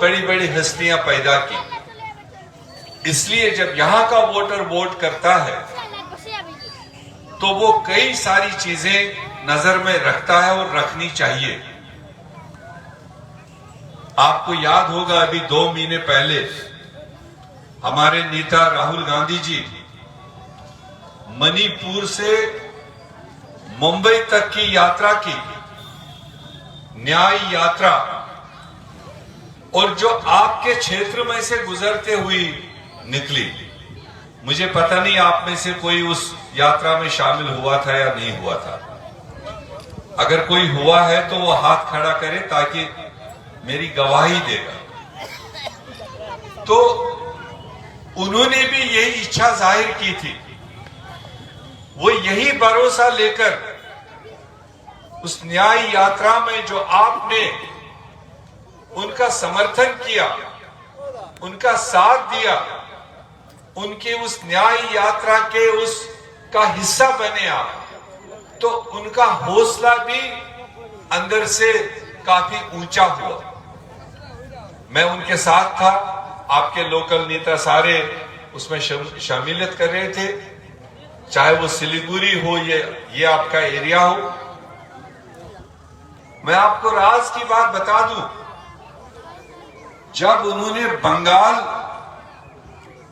बड़ी बड़ी हस्तियां पैदा की। इसलिए जब यहां का वोटर वोट करता है तो वो कई सारी चीजें नजर में रखता है और रखनी चाहिए। आपको याद होगा अभी 2 महीने पहले हमारे नेता राहुल गांधी जी मणिपुर से मुंबई तक की यात्रा की, न्याय यात्रा, और जो आपके क्षेत्र में से गुजरते हुई निकली। मुझे पता नहीं आप में से कोई उस यात्रा में शामिल हुआ था या नहीं हुआ था। अगर कोई हुआ है तो वो हाथ खड़ा करे ताकि मेरी गवाही देगा। तो उन्होंने भी यही इच्छा जाहिर की थी, वो यही भरोसा लेकर उस न्याय यात्रा में जो आपने उनका समर्थन किया, उनका साथ दिया, उनके उस न्याय यात्रा के उसका हिस्सा बने आप, तो उनका हौसला भी अंदर से काफी ऊंचा हुआ। मैं उनके साथ था, आपके लोकल नेता सारे उसमें शामिलियत कर रहे थे, चाहे वो सिलीगुड़ी हो ये आपका एरिया हो। मैं आपको राज की बात बता दूं, जब उन्होंने बंगाल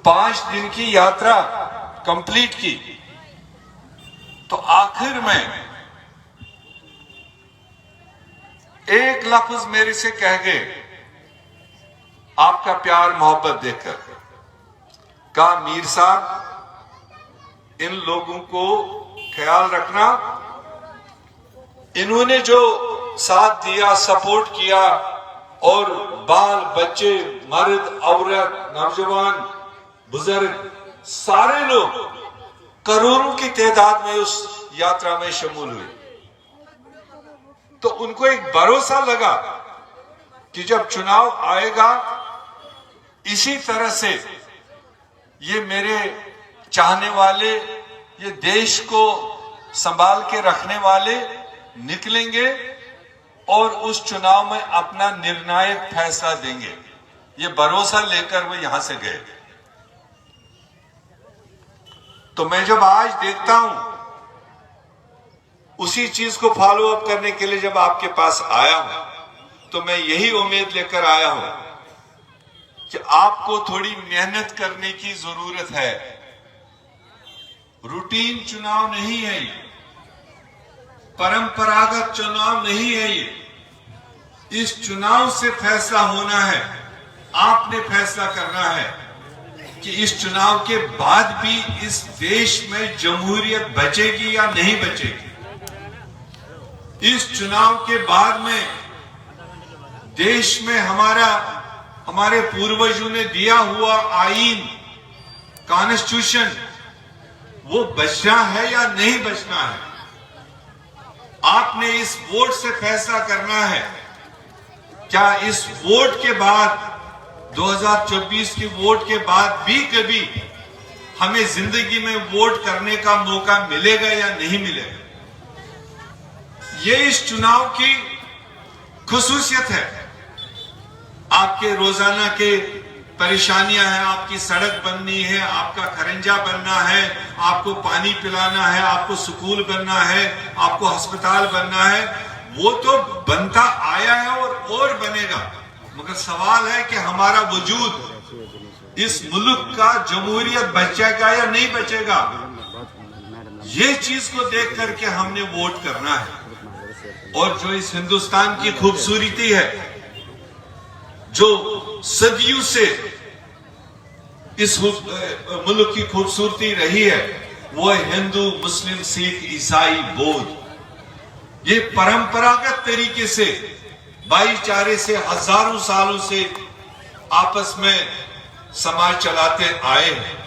5 दिन की यात्रा कंप्लीट की तो आखिर में एक लफ्ज मेरे से कह गए, आपका प्यार मोहब्बत देखकर, कहा मीर साहब इन लोगों को ख्याल रखना, इन्होंने जो साथ दिया, सपोर्ट किया, और बाल बच्चे, मर्द, औरत, नौजवान, बुजुर्ग, सारे लोग करोड़ों की तादाद में उस यात्रा में शामिल हुए। तो उनको एक भरोसा लगा कि जब चुनाव आएगा इसी तरह से ये मेरे चाहने वाले, ये देश को संभाल के रखने वाले निकलेंगे और उस चुनाव में अपना निर्णायक फैसला देंगे। ये भरोसा लेकर वो यहां से गए। तो मैं जब आज देखता हूं, उसी चीज को फॉलो अप करने के लिए जब आपके पास आया हूं, तो मैं यही उम्मीद लेकर आया हूं कि आपको थोड़ी मेहनत करने की जरूरत है। रूटीन चुनाव नहीं है ये, परंपरागत चुनाव नहीं है ये। इस चुनाव से फैसला होना है, आपने फैसला करना है कि इस चुनाव के बाद भी इस देश में जमहूरियत बचेगी या नहीं बचेगी। इस चुनाव के बाद में देश में हमारे पूर्वजों ने दिया हुआ आईन, कॉन्स्टिट्यूशन, वो बचना है या नहीं बचना है। आपने इस वोट से फैसला करना है। क्या इस वोट के बाद, 2024 के वोट के बाद भी कभी हमें जिंदगी में वोट करने का मौका मिलेगा या नहीं मिलेगा? ये इस चुनाव की खुसूसियत है। आपके रोजाना के परेशानियां हैं, आपकी सड़क बननी है, आपका खरंजा बनना है, आपको पानी पिलाना है, आपको स्कूल बनना है, आपको अस्पताल बनना है, वो तो बनता आया है और बनेगा। मगर सवाल है कि हमारा वजूद इस मुल्क का जमहूरियत बचेगा या नहीं बचेगा। ये चीज को देख करके हमने वोट करना है। और जो इस हिंदुस्तान की खूबसूरती है, जो सदियों से इस मुल्क की खूबसूरती रही है, वो है हिंदू, मुस्लिम, सिख, ईसाई, बौद्ध। ये परंपरागत तरीके से भाईचारे से हजारों सालों से आपस में समाज चलाते आए हैं।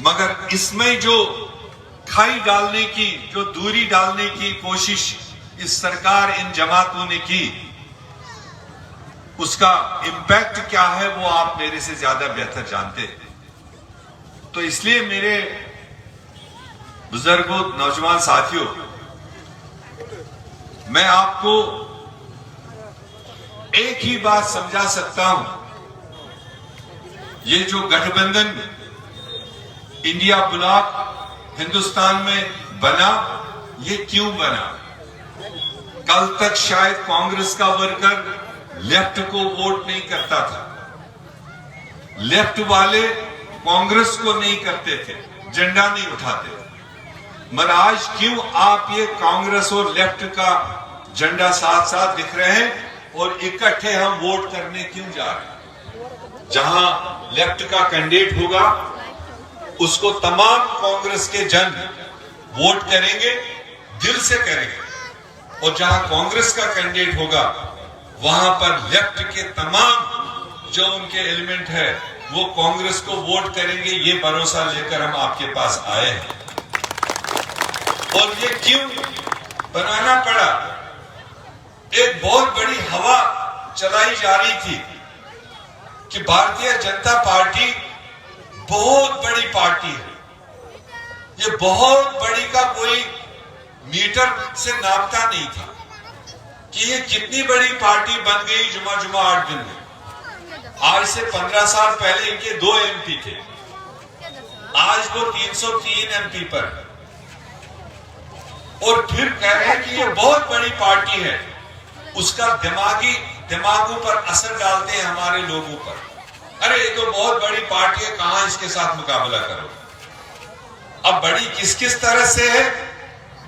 मगर इसमें जो खाई डालने की, जो दूरी डालने की कोशिश इस सरकार, इन जमातों ने की, उसका इम्पैक्ट क्या है वो आप मेरे से ज्यादा बेहतर जानते हैं। तो इसलिए मेरे बुजुर्गों, नौजवान साथियों, मैं आपको एक ही बात समझा सकता हूं, ये जो गठबंधन इंडिया ब्लॉक हिंदुस्तान में बना, ये क्यों बना? कल तक शायद कांग्रेस का वर्कर लेफ्ट को वोट नहीं करता था, लेफ्ट वाले कांग्रेस को नहीं करते थे, झंडा नहीं उठाते थे। मगर आज क्यों आप ये कांग्रेस और लेफ्ट का झंडा साथ साथ दिख रहे हैं और इकट्ठे हम वोट करने क्यों जा रहे हैं? जहां लेफ्ट का कैंडिडेट होगा उसको तमाम कांग्रेस के जन वोट करेंगे, दिल से करेंगे, और जहां कांग्रेस का कैंडिडेट होगा वहां पर लेफ्ट के तमाम जो उनके एलिमेंट है वो कांग्रेस को वोट करेंगे। ये भरोसा लेकर हम आपके पास आए हैं। और ये क्यों बनाना पड़ा? एक बहुत बड़ी हवा चलाई जा रही थी कि भारतीय जनता पार्टी बहुत बड़ी पार्टी है, ये बहुत बड़ी का कोई मीटर से नापता नहीं था कि ये कितनी बड़ी पार्टी बन गई जुमा 8 दिन में। आज से 15 साल पहले इनके 2 MP थे, आज वो 303 MP पर है। और फिर कह रहे हैं कि ये बहुत बड़ी पार्टी है, उसका दिमागों पर असर डालते हैं हमारे लोगों पर। अरे ये तो बहुत बड़ी पार्टी है, कहां इसके साथ मुकाबला करो। अब बड़ी किस किस तरह से है?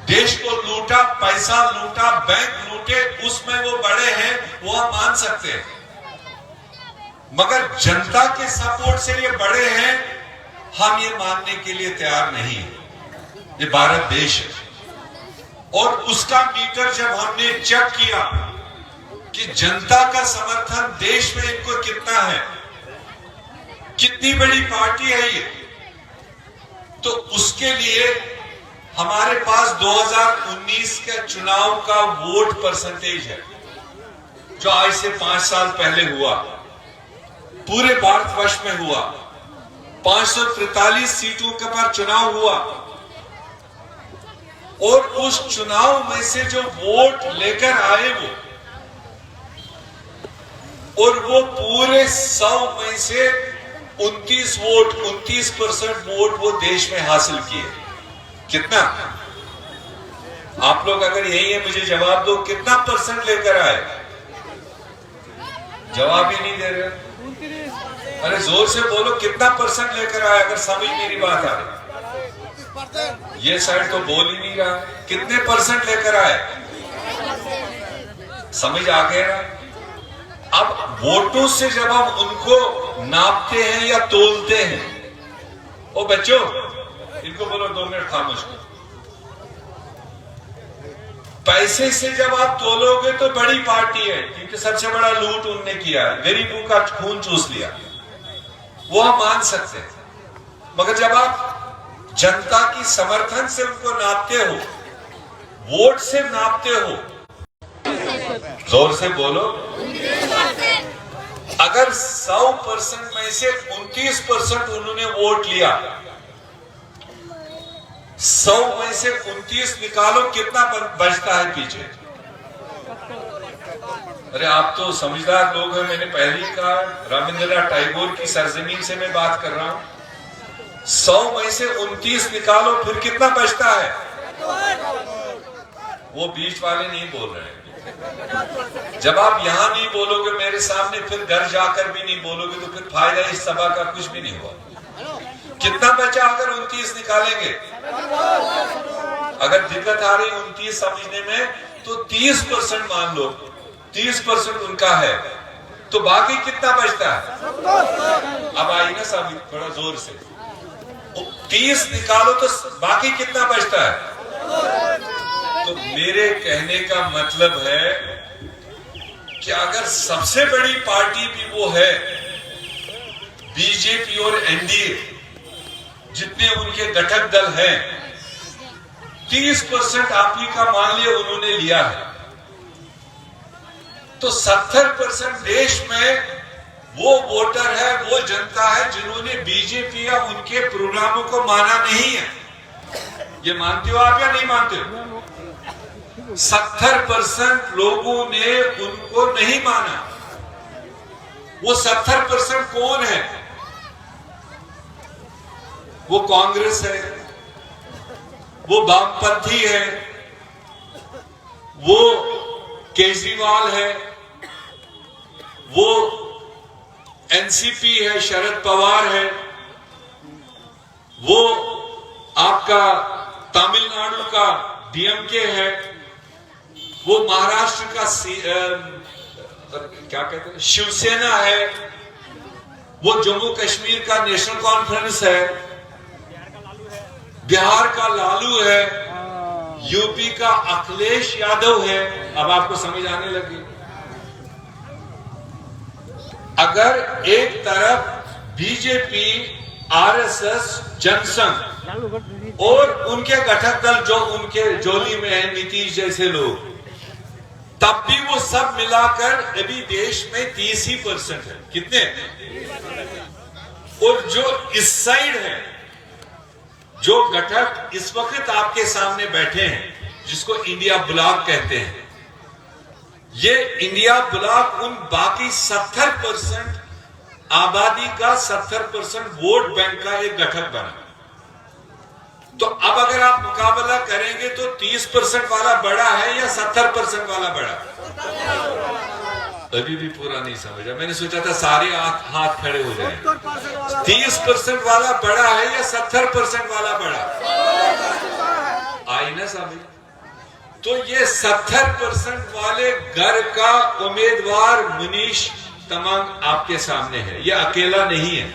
देश को लूटा, पैसा लूटा, बैंक लूटे, उसमें वो बड़े हैं, वो हम मान सकते हैं। मगर जनता के सपोर्ट से ये बड़े हैं, हम ये मानने के लिए तैयार नहीं है। ये भारत देश है और उसका मीटर जब हमने चेक किया कि जनता का समर्थन देश में इनको कितना है, कितनी बड़ी पार्टी है ये, तो उसके लिए हमारे पास 2019 के चुनाव का वोट परसेंटेज है जो आज से 5 साल पहले हुआ, पूरे भारतवर्ष में हुआ। 543 सीटों के पर चुनाव हुआ और उस चुनाव में से जो वोट लेकर आए वो पूरे 100 में से 29% वोट वो देश में हासिल किए। कितना? आप लोग अगर यही है मुझे जवाब दो, कितना परसेंट लेकर आए? जवाब ही नहीं दे रहे। अरे जोर से बोलो, कितना परसेंट लेकर आए? अगर समझ मेरी बात आ रही, ये साइड तो बोल ही नहीं रहा। कितने परसेंट लेकर आए? समझ आ गया ना? अब वोटों से जब हम उनको नापते हैं या तोलते हैं, ओ बच्चों इनको बोलो 2 मिनट खामोश करो। पैसे से जब आप तोलोगे तो बड़ी पार्टी है, क्योंकि सबसे बड़ा लूट उनने किया है, गरीबों का खून चूस लिया, वो हम मान सकते हैं। मगर जब आप जनता की समर्थन से उनको नापते हो, वोट से नापते हो, जोर से बोलो, अगर 100% में से 29% उन्होंने वोट लिया, 100 में से 29 निकालो, कितना बचता है पीछे? अरे आप तो समझदार लोग हैं, मैंने पहले ही कहा, रविंद्रनाथ टैगोर की सरजमीन से मैं बात कर रहा हूं। 100 में से 29 निकालो, फिर कितना बचता है? वो बीच वाले नहीं बोल रहे हैं। जब आप यहां नहीं बोलोगे मेरे सामने, फिर घर जाकर भी नहीं बोलोगे, तो फिर फायदा इस सभा का कुछ भी नहीं हुआ। कितना बचा अगर 29 निकालेंगे? अगर दिक्कत आ रही 29 समझने में, तो 30% मान लो, 30% उनका है, तो बाकी कितना बचता है? अब आई ना साबित, थोड़ा जोर से। 30 निकालो तो बाकी कितना बचता है? तो मेरे कहने का मतलब है कि अगर सबसे बड़ी पार्टी भी वो है, बीजेपी और एनडीए, जितने उनके घटक दल हैं, 30% आप ही का मान लिया उन्होंने लिया है, तो 70% देश में वो वोटर है, वो जनता है जिन्होंने बीजेपी या उनके प्रोग्रामों को माना नहीं है। ये मानते हो आप या नहीं मानते हो? 70% लोगों ने उनको नहीं माना। वो 70% कौन है? वो कांग्रेस है, वो वामपंथी है, वो केजरीवाल है, वो एनसीपी है, शरद पवार है, वो आपका तमिलनाडु का डीएमके है, वो महाराष्ट्र का क्या कहते हैं शिवसेना है, वो जम्मू कश्मीर का नेशनल कॉन्फ्रेंस है, बिहार का लालू है, यूपी का अखिलेश यादव है। अब आपको समझ आने लगी। अगर एक तरफ बीजेपी, आरएसएस, जनसंघ और उनके घटक दल जो उनके जोली में है, नीतीश जैसे लोग, तब भी वो सब मिलाकर अभी देश में 30% है। कितने? और जो इस साइड है, जो घटक इस वक्त आपके सामने बैठे हैं, जिसको इंडिया ब्लॉक कहते हैं, ये इंडिया ब्लॉक उन बाकी 70% आबादी का 70% वोट बैंक का एक घटक बना। तो अब अगर आप मुकाबला करेंगे तो 30% वाला बड़ा है या 70% वाला बड़ा? अभी भी पूरा नहीं समझा। मैंने सोचा था सारे हाथ खड़े हो जाएं। 30% वाला बड़ा है या 70% वाला बड़ा? आई ना समझ? तो ये 70% वाले घर का उम्मीदवार मनीष तमांग आपके सामने है। ये अकेला नहीं है।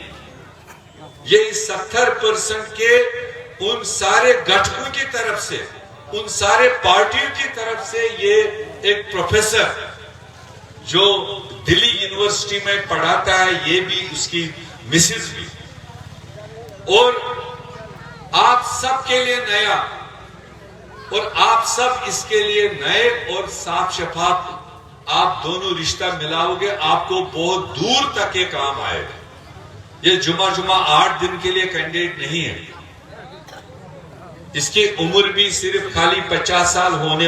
ये इस 70% के उन सारे घटकों की तरफ से, उन सारे पार्टियों की तरफ से, ये एक प्रोफेसर जो दिल्ली यूनिवर्सिटी में पढ़ाता है, ये भी, उसकी मिसेज भी, और आप सबके लिए नया, और आप सब इसके लिए नए और साफ शफाफ आप दोनों रिश्ता मिलाओगे, आपको बहुत दूर तक ये काम आएगा। ये जुमा 8 दिन के लिए कैंडिडेट नहीं है। इसकी उम्र भी सिर्फ खाली 50 साल होने